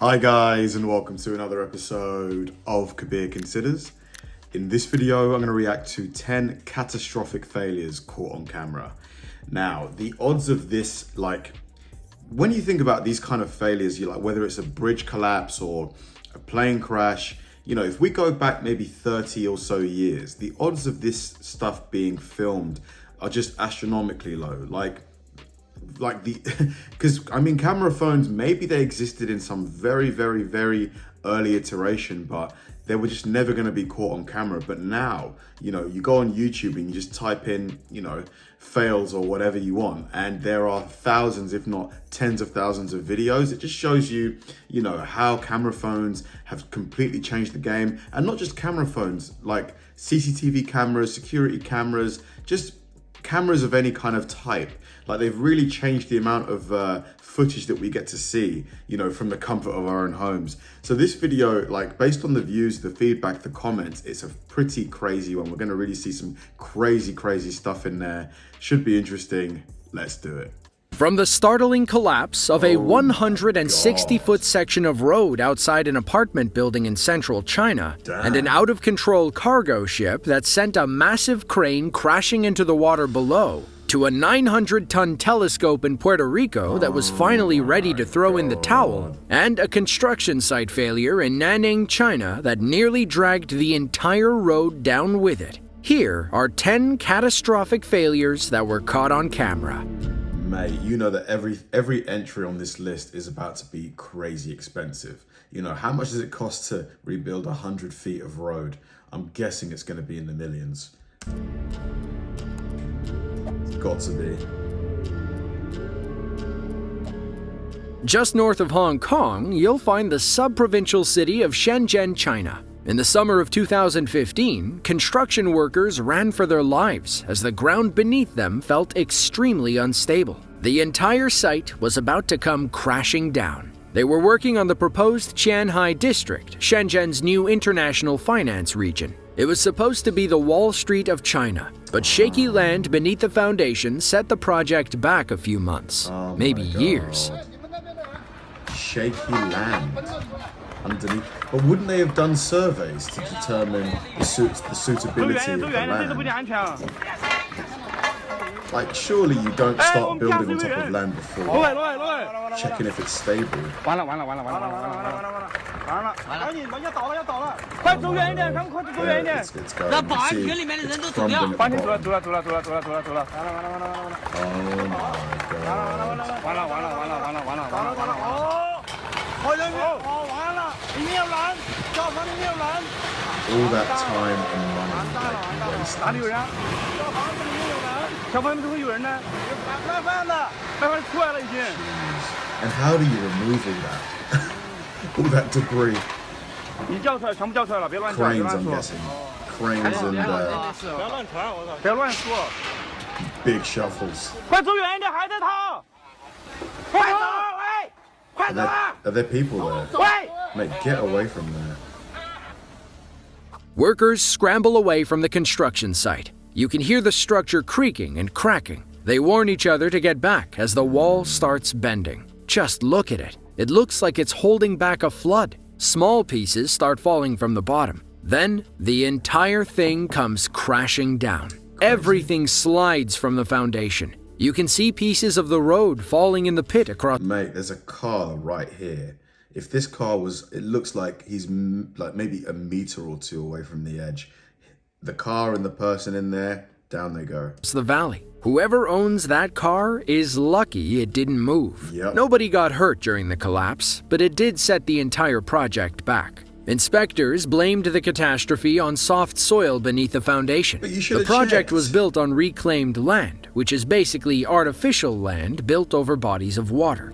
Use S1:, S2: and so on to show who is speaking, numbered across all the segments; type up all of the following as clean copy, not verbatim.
S1: Hi guys, and welcome to another episode of Kabir Considers. In this video, I'm going to react to 10 catastrophic failures caught on camera. Now, the odds of this, when you think about these kind of failures, whether it's a bridge collapse or a plane crash, if we go back maybe 30 or so years, the odds of this stuff being filmed are just astronomically low. Because camera phones, maybe they existed in some very, very, very early iteration, but they were just never going to be caught on camera. But now, you go on YouTube and you just type in, fails or whatever you want, and there are thousands, if not tens of thousands of videos. It just shows you, how camera phones have completely changed the game. And not just camera phones, like CCTV cameras, security cameras, just cameras of any kind of type. They've really changed the amount of footage that we get to see, from the comfort of our own homes. So this video, based on the views, the feedback, the comments, it's a pretty crazy one. We're going to really see some crazy stuff in there. Should be interesting. Let's do it.
S2: From the startling collapse of a 160-foot section of road outside an apartment building in central China, and an out-of-control cargo ship that sent a massive crane crashing into the water below, to a 900-ton telescope in Puerto Rico that was finally ready to throw in the towel, and a construction site failure in Nanning, China that nearly dragged the entire road down with it. Here are 10 catastrophic failures that were caught on camera.
S1: Mate, you know that every entry on this list is about to be crazy expensive. How much does it cost to rebuild 100 feet of road? I'm guessing it's going to be in the millions. It's got to be.
S2: Just north of Hong Kong, you'll find the sub-provincial city of Shenzhen, China. In the summer of 2015, construction workers ran for their lives as the ground beneath them felt extremely unstable. The entire site was about to come crashing down. They were working on the proposed Qianhai district, Shenzhen's new international finance region. It was supposed to be the Wall Street of China, but shaky land beneath the foundation set the project back a few months, maybe years.
S1: Shaky land underneath. But wouldn't they have done surveys to determine the suitability of the land? Surely you don't start building on top of land before checking if it's stable. It's going. It's crumbling at the bottom. All that time and money wasted. And how do you remove all that? All that debris? Cranes, I'm guessing. Cranes and big shovels. Are there people there? Mate, get away from there.
S2: Workers scramble away from the construction site. You can hear the structure creaking and cracking. They warn each other to get back as the wall starts bending. Just look at it. It looks like it's holding back a flood. Small pieces start falling from the bottom. Then the entire thing comes crashing down. Everything slides from the foundation. You can see pieces of the road falling in the pit across.
S1: Mate, there's a car right here. If this car it looks like he's maybe a meter or two away from the edge. The car and the person in there, down they go.
S2: It's the valley. Whoever owns that car is lucky it didn't move.
S1: Yep.
S2: Nobody got hurt during the collapse, but it did set the entire project back. Inspectors blamed the catastrophe on soft soil beneath the foundation. The project was built on reclaimed land, which is basically artificial land built over bodies of water.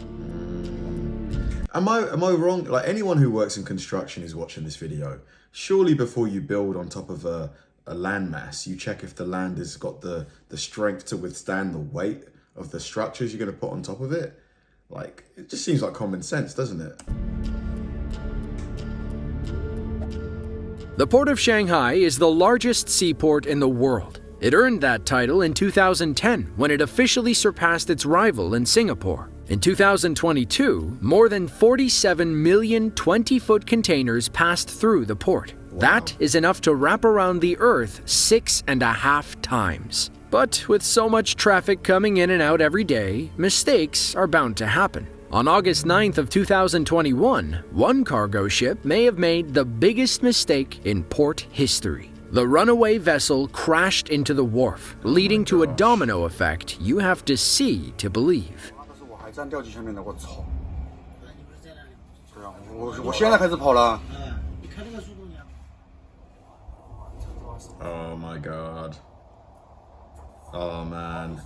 S1: Am I wrong? Anyone who works in construction is watching this video. Surely before you build on top of a landmass, you check if the land has got the strength to withstand the weight of the structures you're going to put on top of it. It just seems like common sense, doesn't it?
S2: The port of Shanghai is the largest seaport in the world. It earned that title in 2010 when it officially surpassed its rival in Singapore. In 2022, more than 47 million 20-foot containers passed through the port.
S1: Wow.
S2: That is enough to wrap around the Earth 6.5 times. But with so much traffic coming in and out every day, mistakes are bound to happen. On August 9th of 2021, one cargo ship may have made the biggest mistake in port history. The runaway vessel crashed into the wharf, leading to a domino effect you have to see to believe.
S1: Oh my God. Oh man.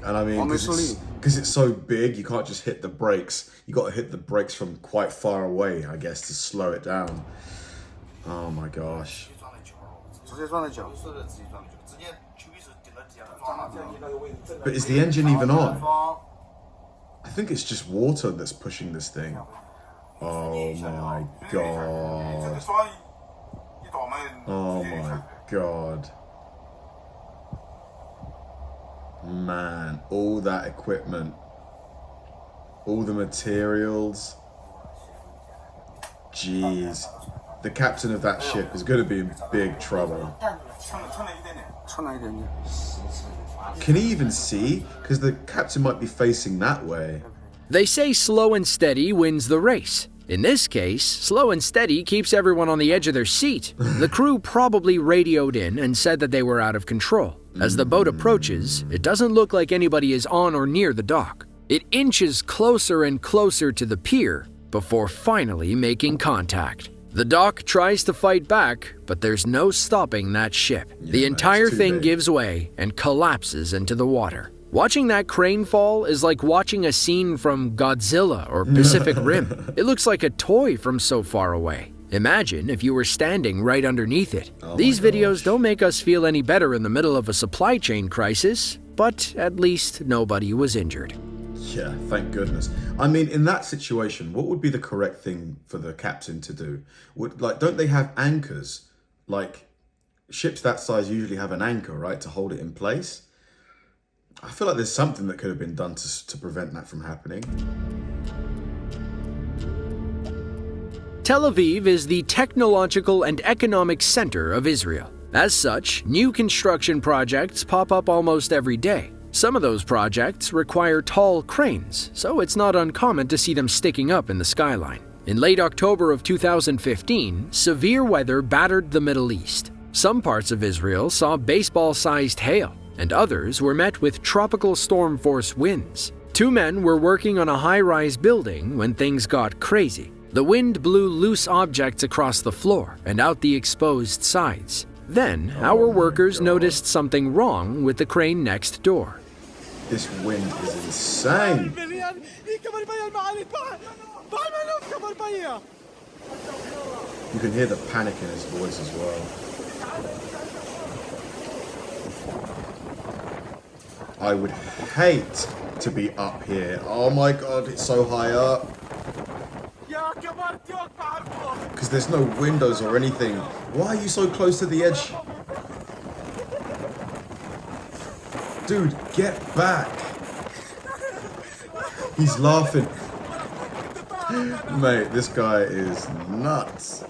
S1: And I mean, because it's so big, you can't just hit the brakes. You got to hit the brakes from quite far away, I guess, to slow it down. Oh my gosh. But is the engine even on? I think it's just water that's pushing this thing. Oh my God. Oh my God. Man, all that equipment, all the materials. Jeez. The captain of that ship is going to be in big trouble. Can he even see? Because the captain might be facing that way.
S2: They say slow and steady wins the race. In this case, slow and steady keeps everyone on the edge of their seat. The crew probably radioed in and said that they were out of control. As the boat approaches, it doesn't look like anybody is on or near the dock. It inches closer and closer to the pier before finally making contact. The dock tries to fight back, but there's no stopping that ship. The entire thing gives way and collapses into the water. Watching that crane fall is like watching a scene from Godzilla or Pacific Rim. It looks like a toy from so far away. Imagine if you were standing right underneath it. These videos don't make us feel any better in the middle of a supply chain crisis, but at least nobody was injured.
S1: Yeah, thank goodness. I mean, in that situation, what would be the correct thing for the captain to do? Don't they have anchors? Like, ships that size usually have an anchor, right, to hold it in place? I feel like there's something that could have been done to prevent that from happening.
S2: Tel Aviv is the technological and economic center of Israel. As such, new construction projects pop up almost every day. Some of those projects require tall cranes, so it's not uncommon to see them sticking up in the skyline. In late October of 2015, severe weather battered the Middle East. Some parts of Israel saw baseball-sized hail, and others were met with tropical storm force winds. Two men were working on a high-rise building when things got crazy. The wind blew loose objects across the floor and out the exposed sides. Then, our workers noticed something wrong with the crane next door.
S1: This wind is insane. You can hear the panic in his voice as well. I would hate to be up here. Oh my God, it's so high up. Because there's no windows or anything. Why are you so close to the edge? Dude, get back. He's laughing. Mate, this guy is nuts.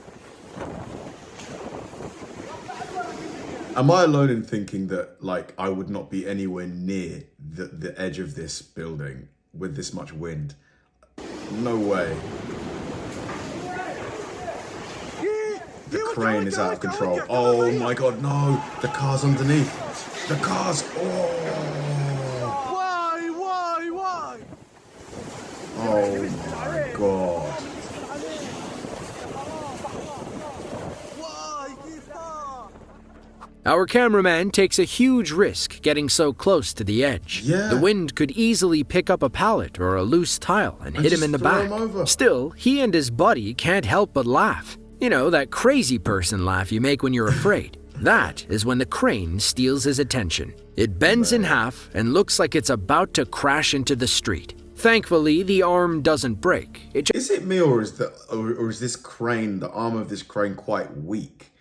S1: Am I alone in thinking that, like, I would not be anywhere near the edge of this building with this much wind? No way. The crane is out of control. Oh my God, no! The car's underneath. The car's... Oh! Why? Oh my God.
S2: Our cameraman takes a huge risk getting so close to the edge.
S1: Yeah.
S2: The wind could easily pick up a pallet or a loose tile and hit him in the back. Still, he and his buddy can't help but laugh. You know, that crazy person laugh you make when you're afraid. That is when the crane steals his attention. It bends in half and looks like it's about to crash into the street. Thankfully, the arm doesn't break.
S1: Is it me, or is this crane, the arm of this crane, quite weak?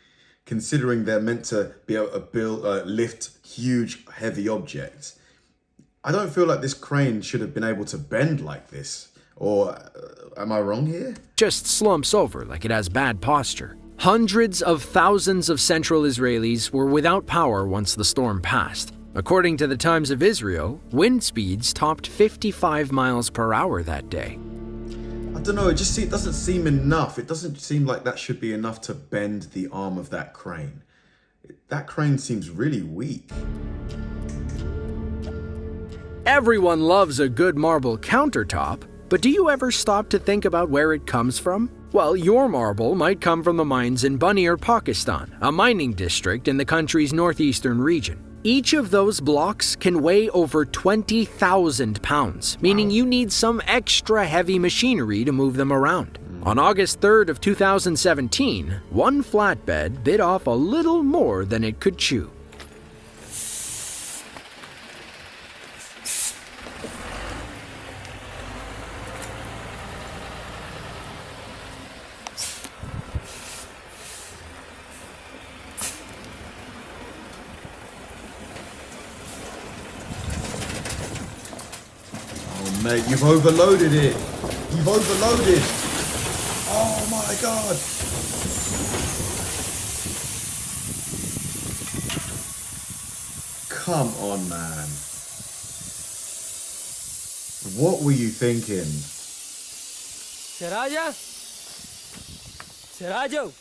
S1: Considering they're meant to be able to lift huge, heavy objects. I don't feel like this crane should have been able to bend like this. Or am I wrong here?
S2: Just slumps over like it has bad posture. Hundreds of thousands of central Israelis were without power once the storm passed. According to the Times of Israel, wind speeds topped 55 miles per hour that day.
S1: I don't know, it doesn't seem enough. It doesn't seem like that should be enough to bend the arm of that crane. That crane seems really weak.
S2: Everyone loves a good marble countertop, but do you ever stop to think about where it comes from? Well, your marble might come from the mines in Bunia, Pakistan, a mining district in the country's northeastern region. Each of those blocks can weigh over 20,000 pounds, meaning you need some extra heavy machinery to move them around. On August 3rd of 2017, one flatbed bit off a little more than it could chew.
S1: Mate, you've overloaded it. You've overloaded. Oh my God. Come on, man. What were you thinking?
S3: Seraja? Serajo?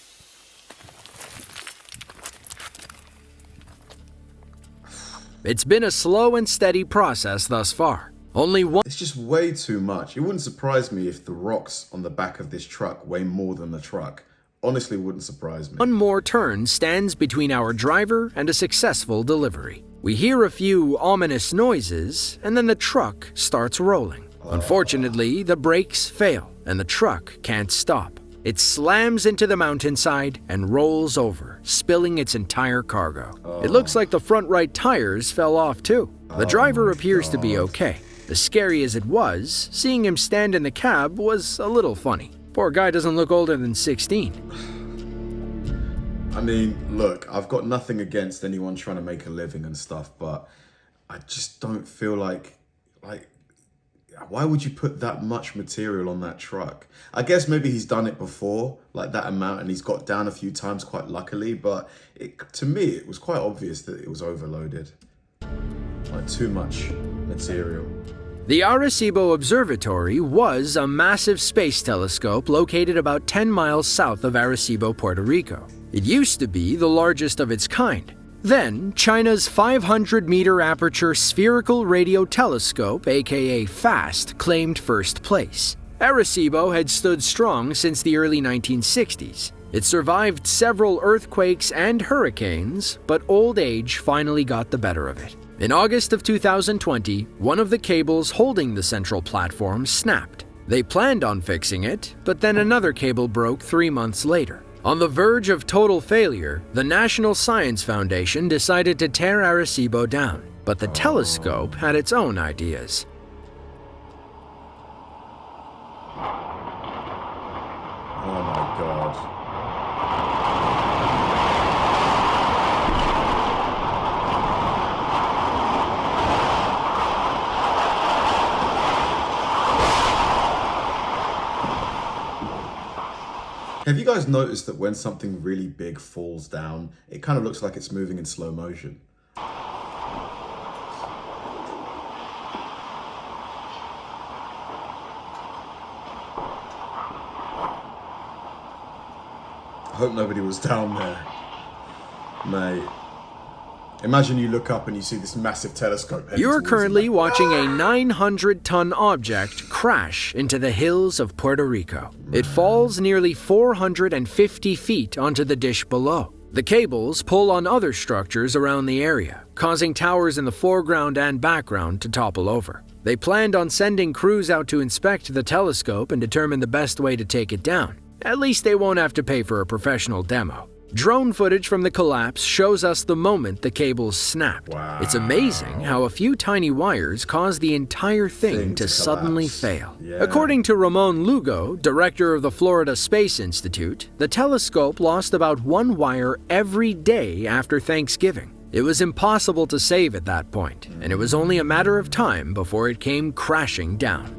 S2: It's been a slow and steady process thus far. Only one
S1: It's just way too much. It wouldn't surprise me if the rocks on the back of this truck weigh more than the truck. Honestly, it wouldn't surprise me.
S2: more turn stands between our driver and a successful delivery. We hear a few ominous noises, and then the truck starts rolling. Unfortunately, the brakes fail, and the truck can't stop. It slams into the mountainside and rolls over, spilling its entire cargo. It looks like the front right tires fell off too. The driver appears to be okay. As scary as it was, seeing him stand in the cab was a little funny. Poor guy doesn't look older than 16.
S1: I mean, look, I've got nothing against anyone trying to make a living and stuff, but I just don't feel like, why would you put that much material on that truck? I guess maybe he's done it before, like that amount, and he's got down a few times quite luckily, but to me, it was quite obvious that it was overloaded. Like too much material.
S2: The Arecibo Observatory was a massive space telescope located about 10 miles south of Arecibo, Puerto Rico. It used to be the largest of its kind. Then, China's 500-meter aperture spherical radio telescope, aka FAST, claimed first place. Arecibo had stood strong since the early 1960s. It survived several earthquakes and hurricanes, but old age finally got the better of it. In August of 2020, one of the cables holding the central platform snapped. They planned on fixing it, but then another cable broke 3 months later. On the verge of total failure, the National Science Foundation decided to tear Arecibo down, but the telescope had its own ideas.
S1: Oh my God. Have you guys noticed that when something really big falls down, it kind of looks like it's moving in slow motion? I hope nobody was down there. Mate. Imagine you look up and you see this massive telescope.
S2: You're currently watching a 900-ton object crash into the hills of Puerto Rico. It falls nearly 450 feet onto the dish below. The cables pull on other structures around the area, causing towers in the foreground and background to topple over. They planned on sending crews out to inspect the telescope and determine the best way to take it down. At least they won't have to pay for a professional demo. Drone footage from the collapse shows us the moment the cables snap.
S1: Wow.
S2: It's amazing how a few tiny wires cause the entire thing to suddenly fail.
S1: Yeah.
S2: According to Ramon Lugo, director of the Florida Space Institute, the telescope lost about one wire every day after Thanksgiving. It was impossible to save at that point, and it was only a matter of time before it came crashing down.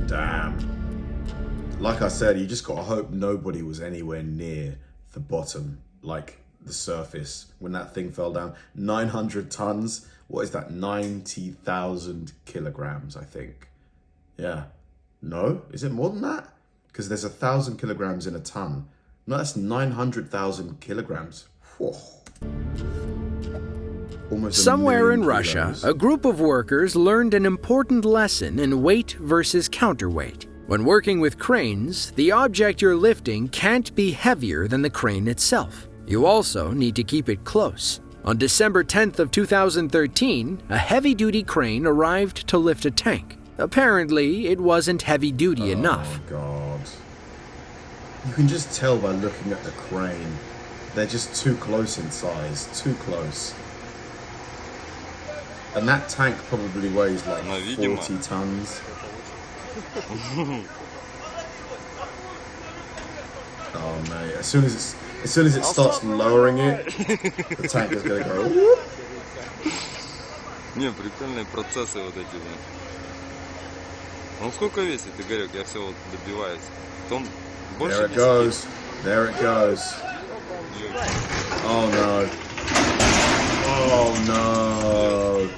S1: Damn. Like I said, you just gotta hope nobody was anywhere near the bottom, like the surface, when that thing fell down. 900 tons. What is that? 90,000 kilograms, I think. Yeah. No? Is it more than that? Because there's 1,000 kilograms in a ton. No, that's 900,000 kilograms. Whoa. Almost
S2: Somewhere in
S1: 1,000,000
S2: Russia,
S1: kilos.
S2: a group of workers learned an important lesson in weight versus counterweight. When working with cranes, the object you're lifting can't be heavier than the crane itself. You also need to keep it close. On December 10th of 2013, a heavy-duty crane arrived to lift a tank. Apparently, it wasn't heavy-duty enough.
S1: Oh, God. You can just tell by looking at the crane. They're just too close in size. Too close. And that tank probably weighs like 40 tons. Oh, mate. As soon as it starts lowering it, the tank is going to go whoop.
S3: Не, прикольные процессы вот эти. Он сколько весит, Игорек? Я все вот добиваюсь. Он больше.
S1: There it goes. There it goes. Oh no. Oh no.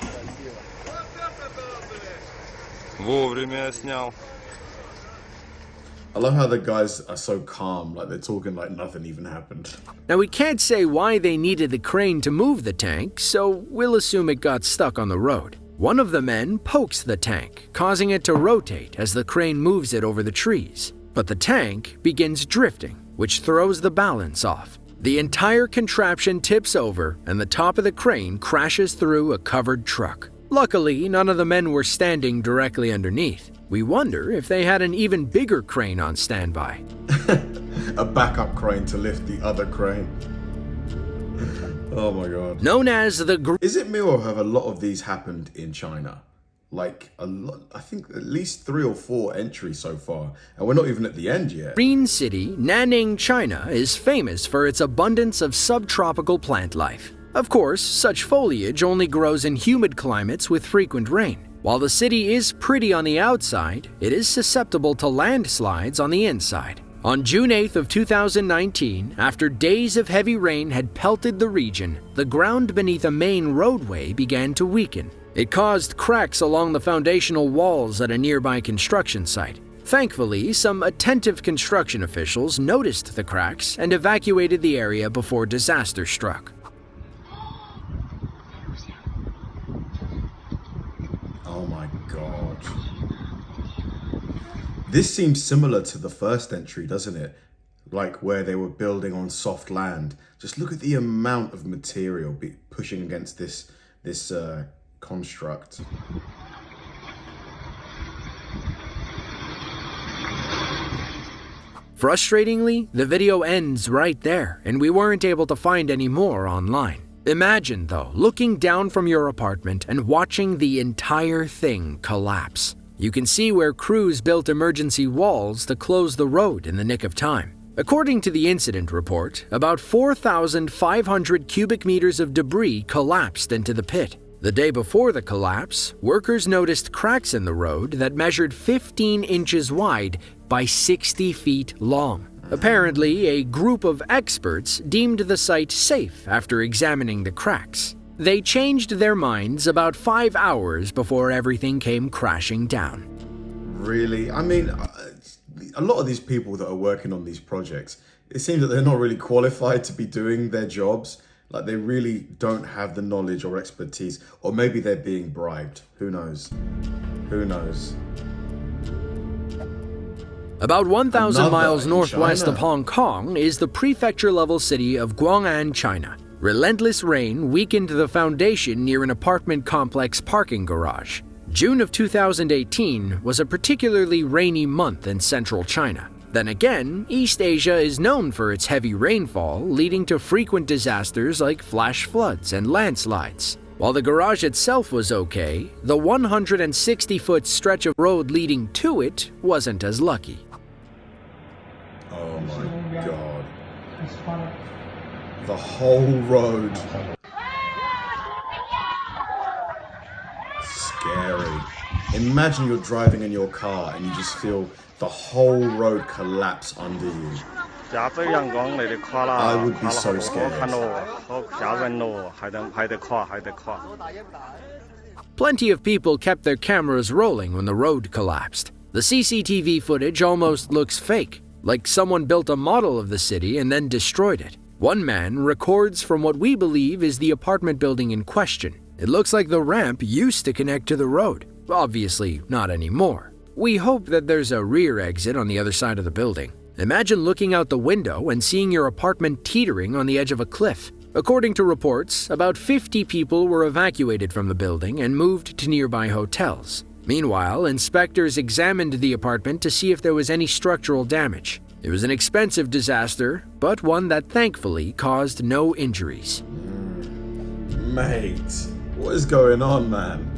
S3: Вовремя я снял.
S1: I love how the guys are so calm, like they're talking like nothing even happened.
S2: Now, we can't say why they needed the crane to move the tank, so we'll assume it got stuck on the road. One of the men pokes the tank, causing it to rotate as the crane moves it over the trees. But the tank begins drifting, which throws the balance off. The entire contraption tips over, and the top of the crane crashes through a covered truck. Luckily, none of the men were standing directly underneath. We wonder if they had an even bigger crane on standby.
S1: A backup crane to lift the other crane. Oh my God.
S2: Known as the
S1: Is it me or have a lot of these happened in China? Like a lot, I think at least 3 or 4 entries so far, and we're not even at the end yet.
S2: Green city, Nanning, China, is famous for its abundance of subtropical plant life. Of course, such foliage only grows in humid climates with frequent rain. While the city is pretty on the outside, it is susceptible to landslides on the inside. On June 8th of 2019, after days of heavy rain had pelted the region, the ground beneath a main roadway began to weaken. It caused cracks along the foundational walls at a nearby construction site. Thankfully, some attentive construction officials noticed the cracks and evacuated the area before disaster struck.
S1: Oh my God. This seems similar to the first entry, doesn't it? Like where they were building on soft land. Just look at the amount of material pushing against this construct.
S2: Frustratingly, the video ends right there, and we weren't able to find any more online. Imagine, though, looking down from your apartment and watching the entire thing collapse. You can see where crews built emergency walls to close the road in the nick of time. According to the incident report, about 4,500 cubic meters of debris collapsed into the pit. The day before the collapse, workers noticed cracks in the road that measured 15 inches wide by 60 feet long. Apparently, a group of experts deemed the site safe after examining the cracks. They changed their minds about 5 hours before everything came crashing down.
S1: Really? I mean, a lot of these people that are working on these projects, it seems that they're not really qualified to be doing their jobs. Like they really don't have the knowledge or expertise, or maybe they're being bribed. Who knows? Who knows?
S2: About 1,000
S1: Another
S2: miles
S1: in
S2: northwest
S1: China.
S2: of Hong Kong is the prefecture-level city of Guang'an, China. Relentless rain weakened the foundation near an apartment complex parking garage. June of 2018 was a particularly rainy month in central China. Then again, East Asia is known for its heavy rainfall, leading to frequent disasters like flash floods and landslides. While the garage itself was okay, the 160-foot stretch of road leading to it wasn't as lucky.
S1: Oh my God. The whole road. Imagine you're driving in your car and you just feel the whole road collapse under you. I would be so scared.
S2: Plenty of people kept their cameras rolling when the road collapsed. The CCTV footage almost looks fake, like someone built a model of the city and then destroyed it. One man records from what we believe is the apartment building in question. It looks like the ramp used to connect to the road. Obviously, not anymore. We hope that there's a rear exit on the other side of the building. Imagine looking out the window and seeing your apartment teetering on the edge of a cliff. According to reports, about 50 people were evacuated from the building and moved to nearby hotels. Meanwhile, inspectors examined the apartment to see if there was any structural damage. It was an expensive disaster, but one that thankfully caused no injuries.
S1: Mate, what is going on, man?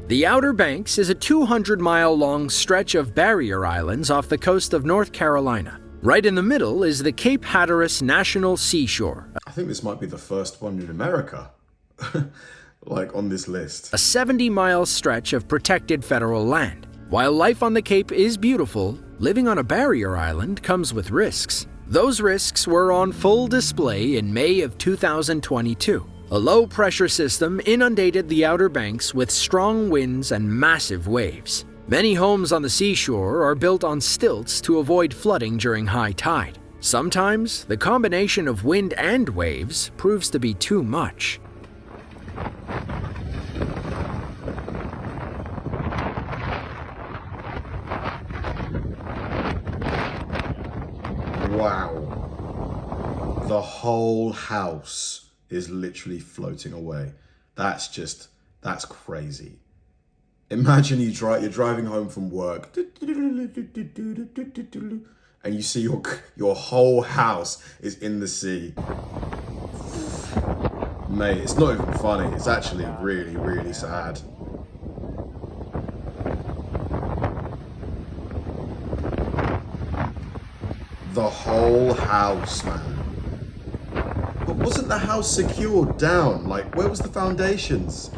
S2: The Outer Banks is a 200-mile-long stretch of barrier islands off the coast of North Carolina. Right in the middle is the Cape Hatteras National Seashore.
S1: I think this might be the first one in America, like on this list.
S2: A 70-mile stretch of protected federal land. While life on the Cape is beautiful, living on a barrier island comes with risks. Those risks were on full display in May of 2022. A low-pressure system inundated the Outer Banks with strong winds and massive waves. Many homes on the seashore are built on stilts to avoid flooding during high tide. Sometimes, the combination of wind and waves proves to be too much.
S1: Wow. The whole house is literally floating away. That's crazy. Imagine you're driving home from work and you see your whole house is in the sea. Mate, it's not even funny. It's actually really, really sad. The whole house, man. But wasn't the house secured down? Like, where was the foundations?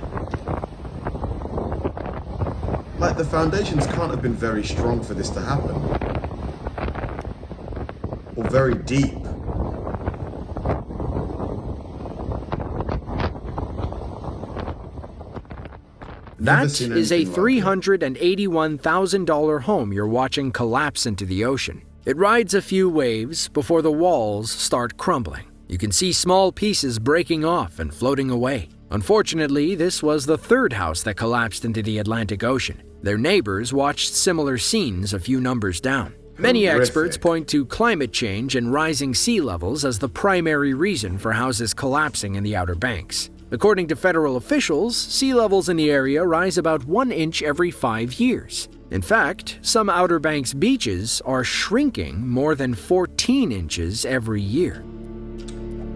S1: Like, the foundations can't have been very strong for this to happen. Or very deep.
S2: That is a $381,000 home you're watching collapse into the ocean. It rides a few waves before the walls start crumbling. You can see small pieces breaking off and floating away. Unfortunately, this was the third house that collapsed into the Atlantic Ocean. Their neighbors watched similar scenes a few numbers down. Many experts point to climate change and rising sea levels as the primary reason for houses collapsing in the Outer Banks. According to federal officials, sea levels in the area rise about 1 inch every 5 years. In fact, some Outer Banks beaches are shrinking more than 14 inches every year.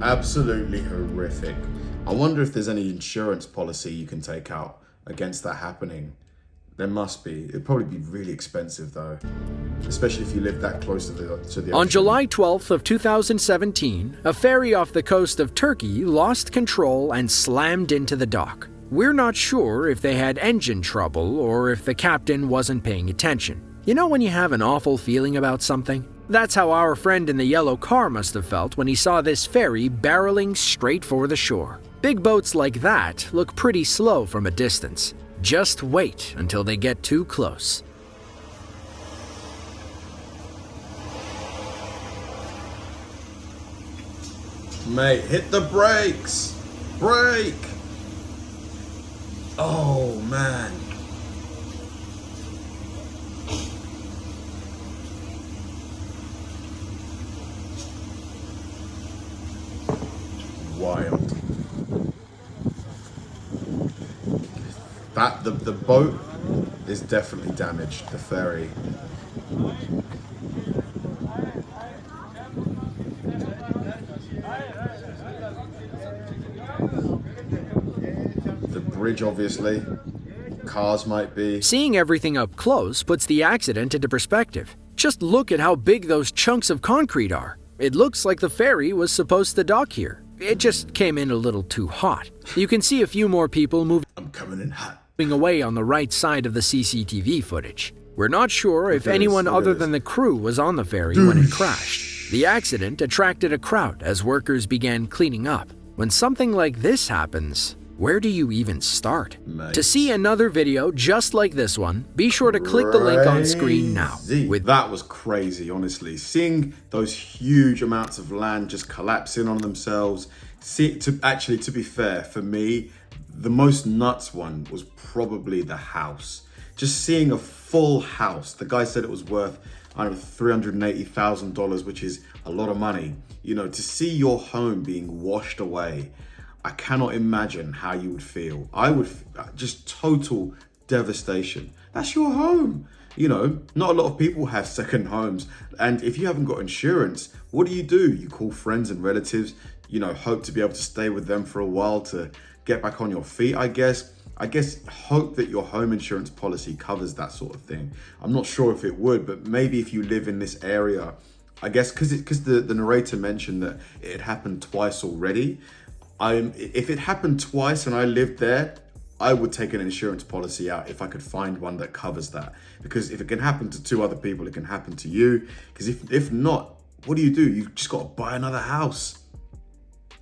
S1: Absolutely horrific. I wonder if there's any insurance policy you can take out against that happening. There must be. It'd probably be really expensive though, especially if you live that close to the ocean.
S2: On July 12th of 2017, a ferry off the coast of Turkey lost control and slammed into the dock. We're not sure if they had engine trouble or if the captain wasn't paying attention. You know when you have an awful feeling about something? That's how our friend in the yellow car must have felt when he saw this ferry barreling straight for the shore. Big boats like that look pretty slow from a distance. Just wait until they get too close.
S1: Mate, hit the brakes! Brake! Oh, man. Wild. The boat is definitely damaged, the ferry. The bridge, obviously. Cars might be.
S2: Seeing everything up close puts the accident into perspective. Just look at how big those chunks of concrete are. It looks like the ferry was supposed to dock here. It just came in a little too hot. You can see a few more people moving.
S1: I'm coming in hot.
S2: away on the right side of the CCTV footage. We're not sure if anyone
S1: Look at
S2: other
S1: this.
S2: than the crew was on the ferry when it crashed. The accident attracted a crowd as workers began cleaning up. When something like this happens, where do you even start?
S1: Mate.
S2: To see another video just like this one, be sure to click the link on screen now.
S1: That was crazy, honestly. Seeing those huge amounts of land just collapse in on themselves. To be fair, for me, the most nuts one was probably the house. Just seeing a full house. The guy said it was worth, I don't know, $380,000, which is a lot of money. You know, to see your home being washed away, I cannot imagine how you would feel. I would, just total devastation. That's your home. You know, not a lot of people have second homes. And if you haven't got insurance, what do? You call friends and relatives, you know, hope to be able to stay with them for a while to get back on your feet, I guess hope that your home insurance policy covers that sort of thing. I'm not sure if it would, but maybe if you live in this area, I guess because the narrator mentioned that it had happened twice already. If it happened twice and I lived there, I would take an insurance policy out if I could find one that covers that. Because if it can happen to 2 other people, it can happen to you. Because if not, what do? You've just got to buy another house.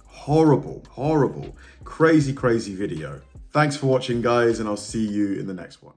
S1: Horrible, crazy video. Thanks for watching, guys, and I'll see you in the next one.